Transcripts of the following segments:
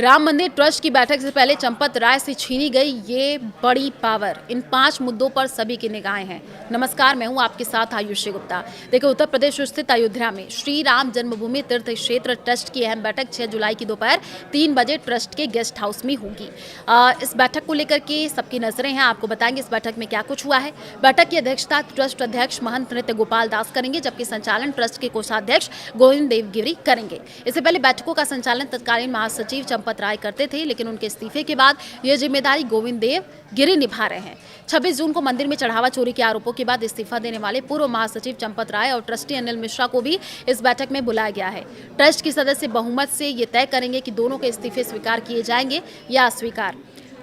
राम मंदिर ट्रस्ट की बैठक से पहले चंपत राय से छीनी गई ये बड़ी पावर। इन 5 मुद्दों पर सभी की निगाहें हैं। नमस्कार, मैं हूं आपके साथ आयुषी गुप्ता। देखिए, उत्तर प्रदेश स्थित अयोध्या में श्री राम जन्मभूमि तीर्थ क्षेत्र ट्रस्ट की अहम बैठक 6 जुलाई की दोपहर 3 बजे ट्रस्ट के गेस्ट हाउस में होगी। इस बैठक को लेकर के सबकी नजरें हैं। आपको बताएंगे इस बैठक में क्या कुछ हुआ है। बैठक की अध्यक्षता ट्रस्ट अध्यक्ष महंत नृत्य गोपाल दास करेंगे, जबकि संचालन ट्रस्ट के कोषाध्यक्ष गोविंद देवगिरी करेंगे। इससे पहले बैठकों का संचालन तत्कालीन महासचिव चंपत राय करते थे, लेकिन उनके इस्तीफे के बाद यह जिम्मेदारी गोविंद देव गिरी निभा रहे हैं। 26 जून को मंदिर में चढ़ावा चोरी के आरोपों के बाद इस्तीफा देने वाले पूर्व महासचिव चंपत राय और ट्रस्टी अनिल मिश्रा को भी इस बैठक में बुलाया गया है। ट्रस्ट के सदस्य बहुमत से ये तय करेंगे कि दोनों के इस्तीफे स्वीकार किए जाएंगे या अस्वीकार।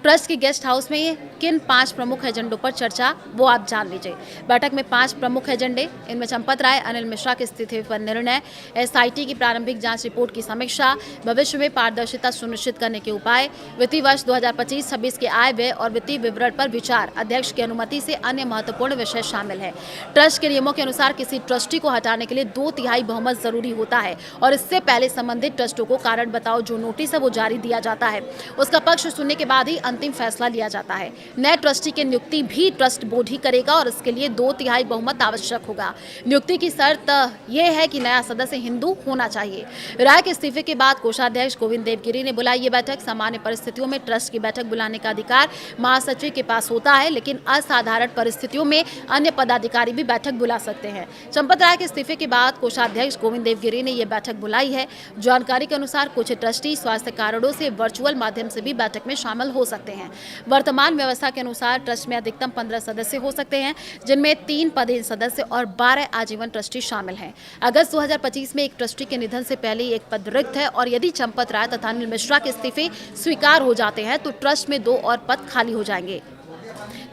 ट्रस्ट के गेस्ट हाउस में किन 5 प्रमुख एजेंडों पर चर्चा, वो आप जान लीजिए। बैठक में 5 प्रमुख एजेंडे, इनमें चंपत राय अनिल मिश्रा के इस्तीफे पर निर्णय, एसआईटी की प्रारंभिक जांच रिपोर्ट की समीक्षा, भविष्य में पारदर्शिता सुनिश्चित करने के उपाय, वित्तीय वर्ष 2025-26 के आय व्यय और वित्तीय विवरण पर विचार, अध्यक्ष की अनुमति से अन्य महत्वपूर्ण विषय शामिल है। ट्रस्ट के नियमों के अनुसार किसी ट्रस्टी को हटाने के लिए 2/3 बहुमत जरूरी होता है और इससे पहले संबंधित ट्रस्टों को कारण बताओ जो नोटिस है वो जारी दिया जाता है। उसका पक्ष सुनने के बाद ही अंतिम फैसला लिया जाता है। नए ट्रस्टी की नियुक्ति भी ट्रस्ट बोर्ड ही करेगा और इसके लिए 2/3 बहुमत आवश्यक होगा। नियुक्ति की शर्त यह है कि नया सदस्य हिंदू होना चाहिए। राय के इस्तीफे के बाद कोषाध्यक्ष गोविंद देवगिरी ने बुलाई ये बैठक। सामान्य परिस्थितियों में ट्रस्ट की बैठक बुलाने का अधिकार महासचिव के पास होता है, लेकिन असाधारण परिस्थितियों में अन्य पदाधिकारी भी बैठक बुला सकते हैं। चंपत राय के इस्तीफे के बाद कोषाध्यक्ष गोविंद देवगिरी ने यह बैठक बुलाई है। जानकारी के अनुसार कुछ ट्रस्टी स्वास्थ्य कारणों से वर्चुअल माध्यम से भी बैठक में शामिल हो सकते हैं। वर्तमान व्यवस्था के अनुसार ट्रस्ट में अधिकतम 15 सदस्य हो सकते हैं, जिनमें 3 पदेन सदस्य और 12 आजीवन ट्रस्टी शामिल हैं। अगस्त 2025 में एक ट्रस्टी के निधन से पहले एक पद रिक्त है और यदि चंपत राय तथा अनिल मिश्रा के इस्तीफे स्वीकार हो जाते हैं तो ट्रस्ट में 2 और पद खाली हो जाएंगे।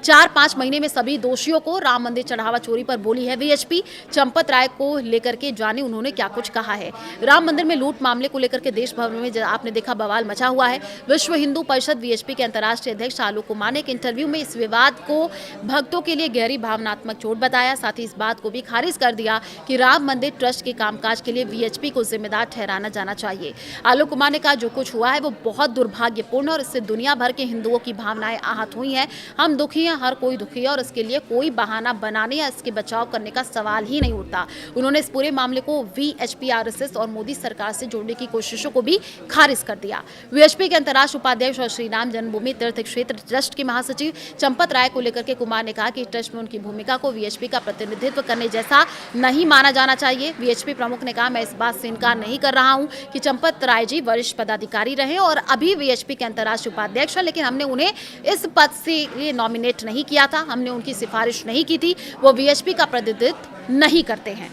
4-5 महीने में सभी दोषियों को राम मंदिर चढ़ावा चोरी पर बोली है वीएचपी। चंपत राय को लेकर के जाने उन्होंने क्या कुछ कहा है। राम मंदिर में लूट मामले को लेकर के देश भर में आपने देखा बवाल मचा हुआ है। विश्व हिंदू परिषद वीएचपी के अंतर्राष्ट्रीय अध्यक्ष आलोक कुमार ने एक इंटरव्यू में इस विवाद को भक्तों के लिए गहरी भावनात्मक चोट बताया। साथ ही इस बात को भी खारिज कर दिया कि राम मंदिर ट्रस्ट के कामकाज के लिए वीएचपी को जिम्मेदार ठहराना जाना चाहिए। आलोक कुमार ने कहा, जो कुछ हुआ है वो बहुत दुर्भाग्यपूर्ण और इससे दुनिया भर के हिंदुओं की भावनाएं आहत हुई हैं। हम दुखी हैं, हर कोई दुखी है और इसके लिए कोई बहाना बनाने या इसके बचाव करने का सवाल ही नहीं उठता। उन्होंने इस पूरे मामले को वीएचपी, आरएसएस और मोदी सरकार से जोड़ने की कोशिशों को भी खारिज कर दिया। वीएचपी के अंतर्राष्ट्रीय उपाध्यक्ष और श्री राम जन्मभूमि तीर्थ क्षेत्र ट्रस्ट के महासचिव चंपत राय को लेकर के कुमार ने कहा कि ट्रस्ट में उनकी भूमिका को वीएचपी का प्रतिनिधित्व करने जैसा नहीं माना जाना चाहिए। वीएचपी प्रमुख ने कहा, मैं इस बात से इनकार नहीं कर रहा हूं कि चंपत राय जी वरिष्ठ पदाधिकारी रहे और अभी वीएचपी के अंतर्राष्ट्रीय उपाध्यक्ष है, लेकिन हमने उन्हें इस पद से नॉमिनेट नहीं किया था, हमने उनकी सिफारिश नहीं की थी। वो वीएचपी का प्रतिनिधित्व नहीं करते हैं।